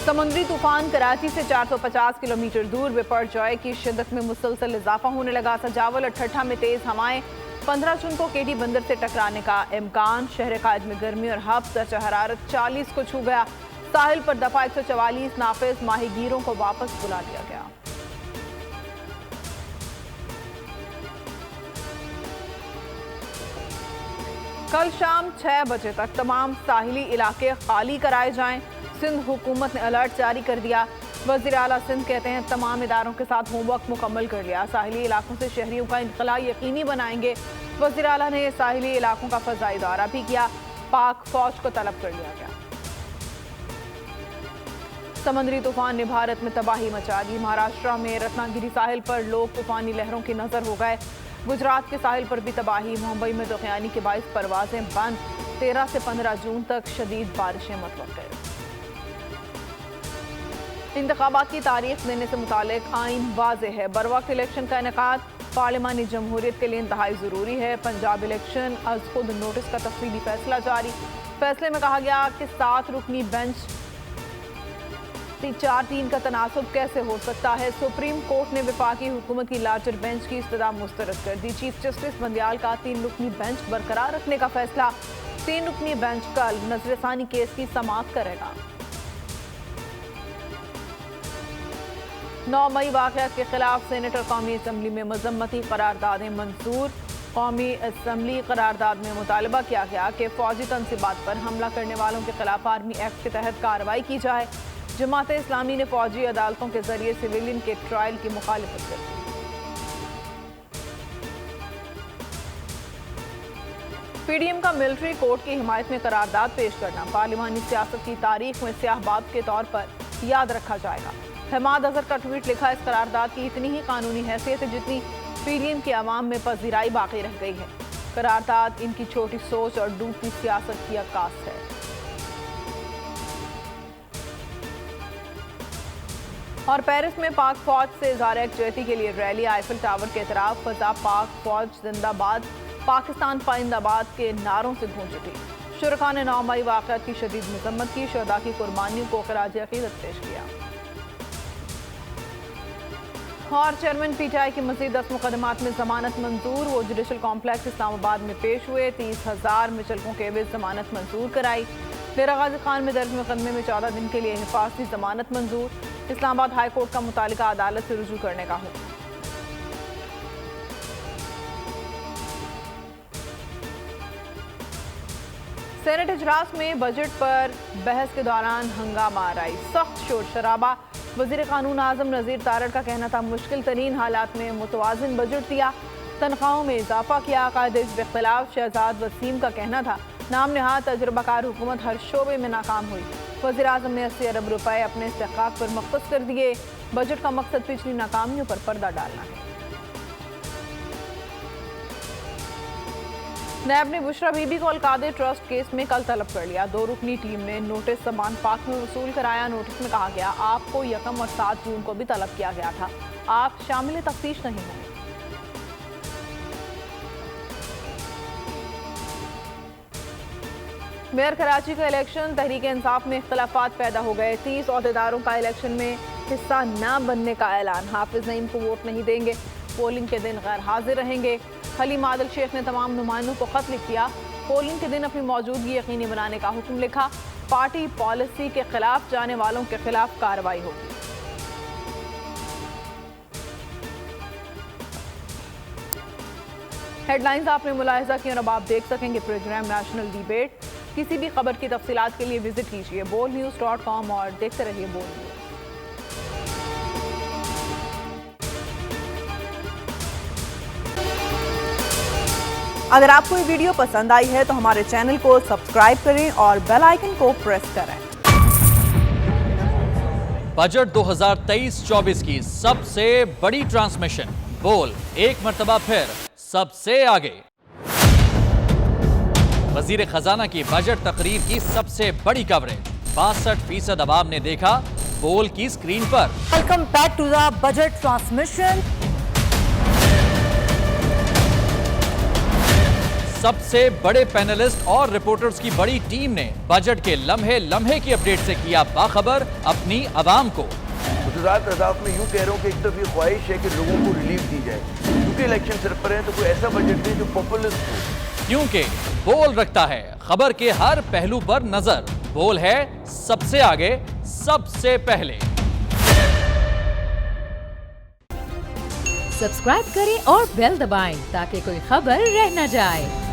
समुद्री तूफान कराची से 450 किलोमीटर दूर बिपरजॉय की शिद्दत में मुसलसल इजाफा होने लगा। सजावल और ठट्ठा में तेज हवाएं, 15 जून को केटी बंदर से टकराने का इम्कान। शहर कायद में गर्मी और हब दर्जा हरारत 40 को छू गया। साहिल पर दफा 144 नाफिज, माहीगीरों को वापस बुला लिया गया। कल शाम 6 बजे तक तमाम साहिली इलाके खाली कराए जाएं। सिंध हुकूमत ने अलर्ट जारी कर दिया। वज़ीर आला सिंध कहते हैं तमाम इदारों के साथ होमवर्क मुकम्मल कर लिया। साहिली इलाकों से शहरियों का इंतला यकीनी बनाएंगे। वज़ीर आला ने साहिली इलाकों का फ़ज़ाई दौरा भी किया। पाक फौज को तलब कर लिया गया। समुद्री तूफान ने भारत में तबाही मचा दी। महाराष्ट्र में रत्नागिरी साहिल पर लोग तूफानी लहरों की नजर हो गए। गुजरात के साहिल पर भी तबाही। मुंबई में दुखियानी के 22 परवाजें बंद। 13 से 15 जून तक शदीद बारिशें मतवक्के। इंतखाबात की तारीख देने से मुतालिक आइन वाज़ेह है। बरवक्त इलेक्शन का इनेकाद पार्लिमानी जमहूरियत के लिए इंतहाई ज़रूरी है। पंजाब इलेक्शन अज खुद नोटिस का तफसीली फैसला जारी। फैसले में कहा गया कि 7 रुकनी बेंच 4-3 का तनासुब कैसे हो सकता है। सुप्रीम कोर्ट ने वफाकी हुकूमत की लार्जर बेंच की इस्तदा मुस्तरद कर दी। चीफ जस्टिस बंदियाल का 3 रुकनी बेंच बरकरार रखने का फैसला। 3 रुकनी बेंच कल नजरसानी केस की समाअत करेगा। 9 मई वाक़यात के खिलाफ सेनेट और कौमी असम्बली में मजम्मती करारदादें मंजूर। कौमी असम्बली करारदाद में मुतालबा किया गया कि फौजी तनसीबात पर हमला करने वालों के खिलाफ आर्मी एक्ट के तहत कार्रवाई की जाए। जमात इस्लामी ने फौजी अदालतों के जरिए सिविलियन के ट्रायल की मुखालिफत कर दी। पीडीएम का मिलिट्री कोर्ट की हिमायत में करारदाद पेश करना पार्लिमानी सियासत की तारीख में स्याह बाब के तौर पर याद रखा जाएगा। हमाद अजहर का ट्वीट लिखा, इस करारदाद की इतनी ही कानूनी हैसियत है जितनी पीडीएम की आवाम में पजीराई बाकी रह गई है। करारदाद इनकी छोटी सोच और डूबती सियासत की अक्कास है। और पेरिस में पाक फौज से इज़हार यकजहती के लिए रैली। आईफिल टावर के इतराफ फजा पाक फौज जिंदाबाद, पाकिस्तान पाइंदाबाद के नारों से गूंज उठी। शुरका ने 9 मई वाक़यात की शदीद मजम्मत की। शहदा की कुर्बानियों को खराज अक़ीदत पेश किया। और चेयरमैन पीटीआई की मज़ीद 10 मुकदमात में जमानत मंजूर। वो जुडिशल कॉम्प्लेक्स इस्लामाबाद में पेश हुए। 30,000 मुचलकों के एवज जमानत मंजूर कराई। डेरा गाजी खान में दर्ज मुकदमे में 14 दिन के लिए हिफाजती जमानत मंजूर। इस्लामाबाद हाई कोर्ट का मुतालिका अदालत से रुजू करने का हुक्म। सेनेट इजलास में बजट पर बहस के दौरान हंगामा आराई, सख्त शोर शराबा। वजीर कानून आजम नजीर तारड़ का कहना था मुश्किल तरीन हालात में मुतवाजिन बजट दिया, तनख्वाहों में इजाफा किया। कायदे इख्तिलाफ शहजाद वसीम का कहना था नाम नहाद तजुर्बाकार हुकूमत हर शोबे में नाकाम हुई। वज़ीर आज़म ने 80 अरब रुपए अपने इस्तेहकाक पर मख्तस कर दिए। बजट का मकसद पिछली नाकामियों पर पर्दा डालना है। नैब ने बुशरा बीबी को अलकादे ट्रस्ट केस में कल तलब कर लिया। 2 रुकनी टीम ने नोटिस समान पाक में वसूल कराया। नोटिस में कहा गया आपको 1 और 7 जून को भी तलब किया गया था, आप शामिल तफ्तीश नहीं हैं। मेयर कराची का इलेक्शन, तहरीक इंसाफ में इख्तलाफात पैदा हो गए। 30 अहदेदारों का इलेक्शन में हिस्सा न बनने का ऐलान। हाफिज नईम को वोट नहीं देंगे, पोलिंग के दिन गैर हाजिर रहेंगे। हलीम आदिल शेख ने तमाम नुमाइंदों को खत लिख दिया। पोलिंग के दिन अपनी मौजूदगी यकीनी बनाने का हुक्म लिखा। पार्टी पॉलिसी के खिलाफ जाने वालों के खिलाफ कार्रवाई होगी। हेडलाइंस आपने मुलाहिजा की और अब आप देख सकेंगे प्रोग्राम नेशनल डिबेट। किसी भी खबर की तफसीलात के लिए विजिट कीजिए boldnews.com और देखते रहिए बोल्ड न्यूज। अगर आपको ये वीडियो पसंद आई है तो हमारे चैनल को सब्सक्राइब करें और बेल आइकन को प्रेस करें। बजट 2023-24 की सबसे बड़ी ट्रांसमिशन बोल एक मर्तबा फिर सबसे आगे। वजीर खजाना की बजट तकरीर की सबसे बड़ी कवरेज 62% अवाम ने देखा बोल की स्क्रीन पर। Welcome back to the budget transmission. सबसे बड़े पैनलिस्ट और रिपोर्टर्स की बड़ी टीम ने बजट के लम्हे लम्हे की अपडेट से किया बाखबर अपनी आवाम को। गुजरात अदाफ में यूं कह रहा हूं कि एक तरफ ये ख्वाहिश है कि लोगों को रिलीफ दी जाए, क्योंकि इलेक्शन सर पर है, तो कोई ऐसा बजट दे जो पॉपुलिस्ट हो। क्योंकि बोल रखता है खबर के हर पहलू पर नजर, बोल है सबसे आगे सबसे पहले। सब्सक्राइब करें और बेल दबाएं ताकि कोई खबर रह न जाए।